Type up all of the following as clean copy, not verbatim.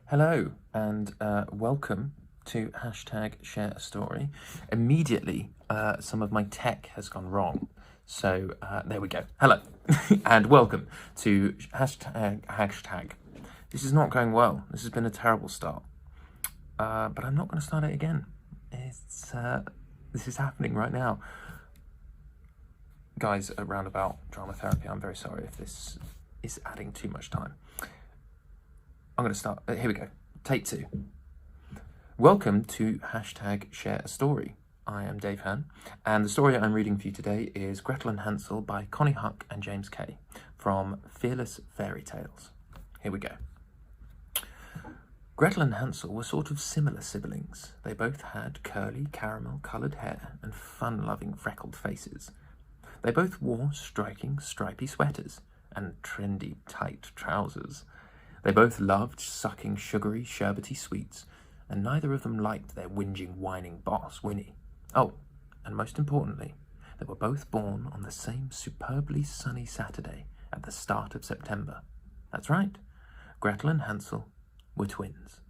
Hello and welcome to #ShareAStory. Immediately, some of my tech has gone wrong. So there we go. Hello and welcome to hashtag. This is not going well. This has been a terrible start. But I'm not going to start it again. This is happening right now. Guys at Roundabout Dramatherapy, I'm very sorry if this is adding too much time. I'm going to start. Here we go. Take 2. Welcome to #ShareAStory. I am Dave Hearn, and the story I'm reading for you today is Gretel and Hansel by Connie Huck and James Kay from Fearless Fairytales. Here we go. Gretel and Hansel were sort of similar siblings. They both had curly, caramel-coloured hair and fun-loving freckled faces. They both wore striking, stripy sweaters and trendy, tight trousers. They both loved sucking sugary, sherbety sweets, and neither of them liked their whinging, whining boss, Winnie. Oh, and most importantly, they were both born on the same superbly sunny Saturday at the start of September. That's right, Gretel and Hansel were twins.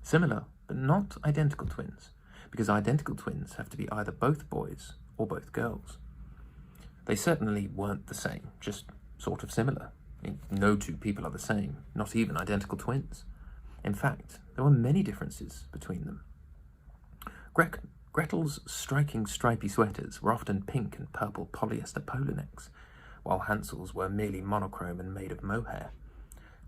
Similar, but not identical twins, because identical twins have to be either both boys or both girls. They certainly weren't the same, just sort of similar. No two people are the same, not even identical twins. In fact, there were many differences between them. Gretel's striking stripy sweaters were often pink and purple polyester polo necks, while Hansel's were merely monochrome and made of mohair.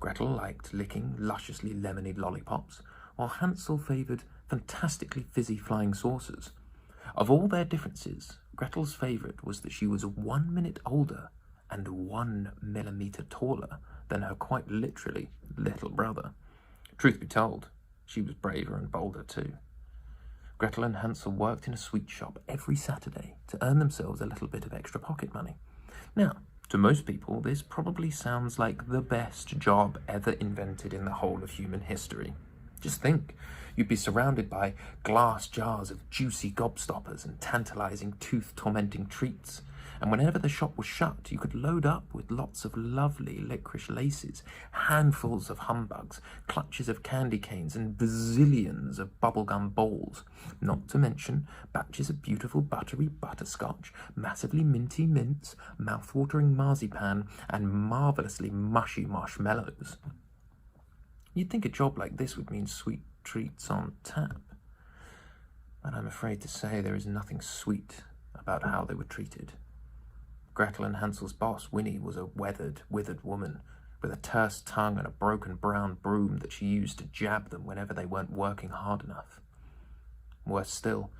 Gretel liked licking lusciously lemony lollipops, while Hansel favoured fantastically fizzy flying saucers. Of all their differences, Gretel's favourite was that she was 1 minute older and 1 millimetre taller than her quite literally little brother. Truth be told, she was braver and bolder too. Gretel and Hansel worked in a sweet shop every Saturday to earn themselves a little bit of extra pocket money. Now, to most people, this probably sounds like the best job ever invented in the whole of human history. Just think, you'd be surrounded by glass jars of juicy gobstoppers and tantalising tooth-tormenting treats. And whenever the shop was shut, you could load up with lots of lovely licorice laces, handfuls of humbugs, clutches of candy canes, and bazillions of bubblegum balls. Not to mention batches of beautiful buttery butterscotch, massively minty mints, mouth-watering marzipan, and marvellously mushy marshmallows. You'd think a job like this would mean sweet treats on tap. But I'm afraid to say there is nothing sweet about how they were treated. Gretel and Hansel's boss, Winnie, was a withered woman with a terse tongue and a broken brown broom that she used to jab them whenever they weren't working hard enough. Worse still,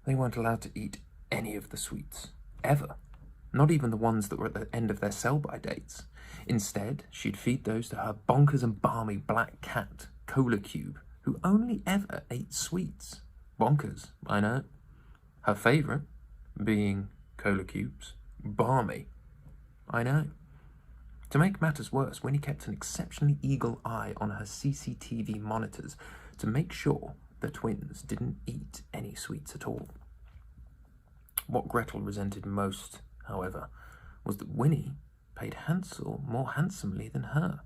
they weren't allowed to eat any of the sweets, ever. Not even the ones that were at the end of their sell-by dates. Instead, she'd feed those to her bonkers and balmy black cat, Cola Cube, who only ever ate sweets. Bonkers, I know. Her favourite being Cola Cubes. Balmy, I know. To make matters worse, Winnie kept an exceptionally eagle eye on her CCTV monitors to make sure the twins didn't eat any sweets at all. What Gretel resented most, however, was that Winnie paid Hansel more handsomely than her,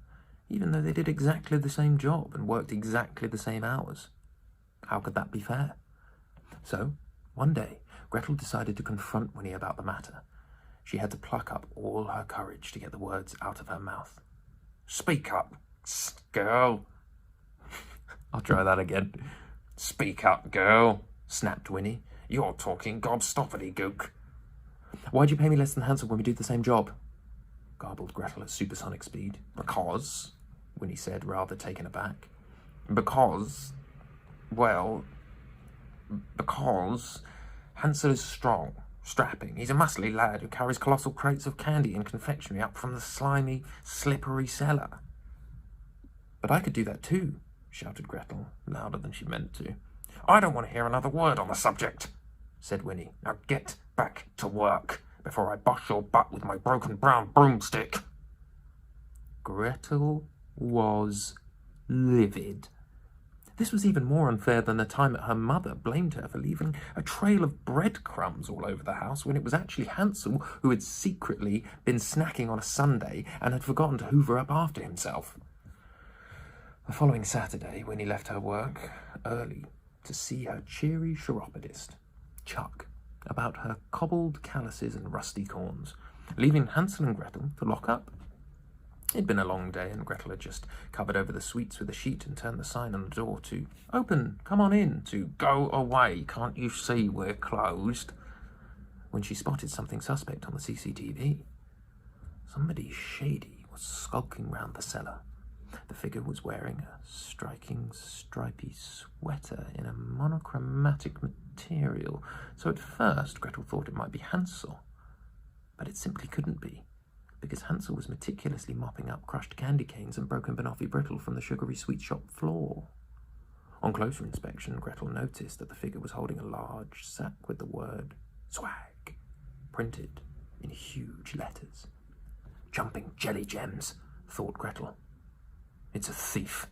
even though they did exactly the same job and worked exactly the same hours. How could that be fair? So, one day, Gretel decided to confront Winnie about the matter. She had to pluck up all her courage to get the words out of her mouth. "Speak up, girl." I'll try that again. "Speak up, girl," snapped Winnie. "You're talking gobstoppity gook." "Why'd you pay me less than Hansel when we do the same job?" garbled Gretel at supersonic speed. "Because," Winnie said, rather taken aback. Because Hansel is strong, strapping. He's a muscly lad who carries colossal crates of candy and confectionery up from the slimy, slippery cellar." "But I could do that too," shouted Gretel, louder than she meant to. "I don't want to hear another word on the subject," said Winnie. "Now get back to work before I bust your butt with my broken brown broomstick." Gretel was livid. This was even more unfair than the time that her mother blamed her for leaving a trail of breadcrumbs all over the house when it was actually Hansel who had secretly been snacking on a sundae and had forgotten to hoover up after himself. The following Saturday, Winnie left her work early to see her cheery chiropodist, Chuck, about her cobbled calluses and rusty corns, leaving Hansel and Gretel to lock up. It'd been a long day, and Gretel had just covered over the sweets with a sheet and turned the sign on the door to "Open, come on in," to "Go away, can't you see we're closed?" when she spotted something suspect on the CCTV. Somebody shady was skulking round the cellar. The figure was wearing a striking stripy sweater in a monochromatic material, so at first Gretel thought it might be Hansel. But it simply couldn't be, because Hansel was meticulously mopping up crushed candy canes and broken banoffee brittle from the sugary sweet shop floor. On closer inspection, Gretel noticed that the figure was holding a large sack with the word "swag" printed in huge letters. "Jumping jelly gems," thought Gretel. "It's a thief."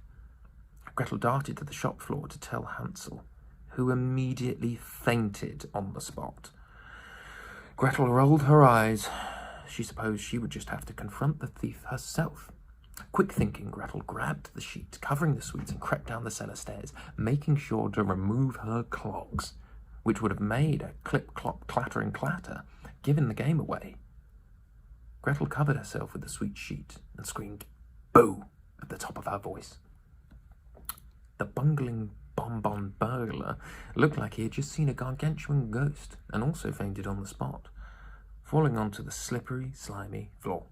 Gretel darted to the shop floor to tell Hansel, who immediately fainted on the spot. Gretel rolled her eyes. She supposed she would just have to confront the thief herself. Quick thinking, Gretel grabbed the sheet covering the sweets and crept down the cellar stairs, making sure to remove her clogs, which would have made a clip-clop clattering clatter, giving the game away. Gretel covered herself with the sweet sheet and screamed "Boo!" at the top of her voice. The bungling bonbon burglar looked like he had just seen a gargantuan ghost and also fainted on the spot, falling onto the slippery, slimy floor.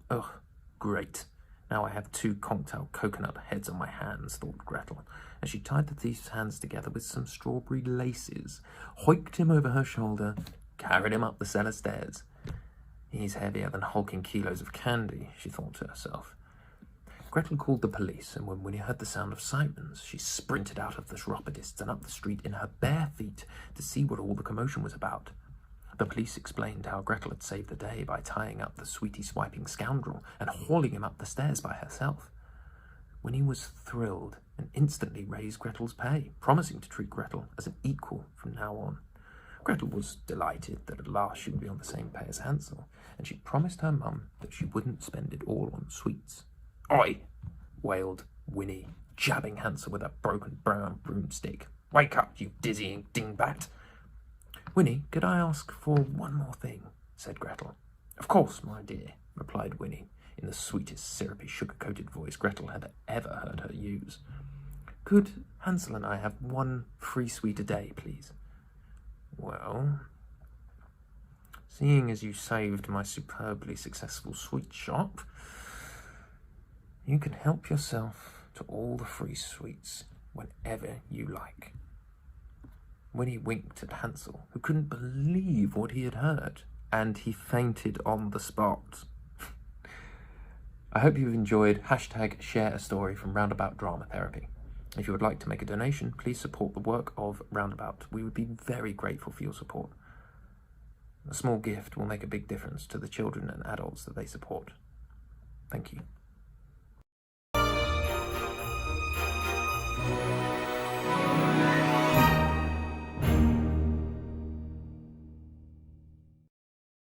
"Ugh, great. Now I have 2 conked-out coconut heads on my hands," thought Gretel, as she tied the thief's hands together with some strawberry laces, hoiked him over her shoulder, carried him up the cellar stairs. "He's heavier than hulking kilos of candy," she thought to herself. Gretel called the police, and when Winnie heard the sound of sirens, she sprinted out of the chiropodist's and up the street in her bare feet to see what all the commotion was about. The police explained how Gretel had saved the day by tying up the sweetie-swiping scoundrel and hauling him up the stairs by herself. Winnie was thrilled and instantly raised Gretel's pay, promising to treat Gretel as an equal from now on. Gretel was delighted that at last she would be on the same pay as Hansel, and she promised her mum that she wouldn't spend it all on sweets. "Oi!" wailed Winnie, jabbing Hansel with a broken brown broomstick. "Wake up, you dizzying dingbat!" "Winnie, could I ask for one more thing?" said Gretel. "Of course, my dear," replied Winnie, in the sweetest, syrupy, sugar-coated voice Gretel had ever heard her use. "Could Hansel and I have 1 free sweet a day, please?" "Well, seeing as you saved my superbly successful sweet shop, you can help yourself to all the free sweets whenever you like." Winnie winked at Hansel, who couldn't believe what he had heard, and he fainted on the spot. I hope you've enjoyed #share a story from Roundabout Dramatherapy. If you would like to make a donation, please support the work of Roundabout. We would be very grateful for your support. A small gift will make a big difference to the children and adults that they support. Thank you.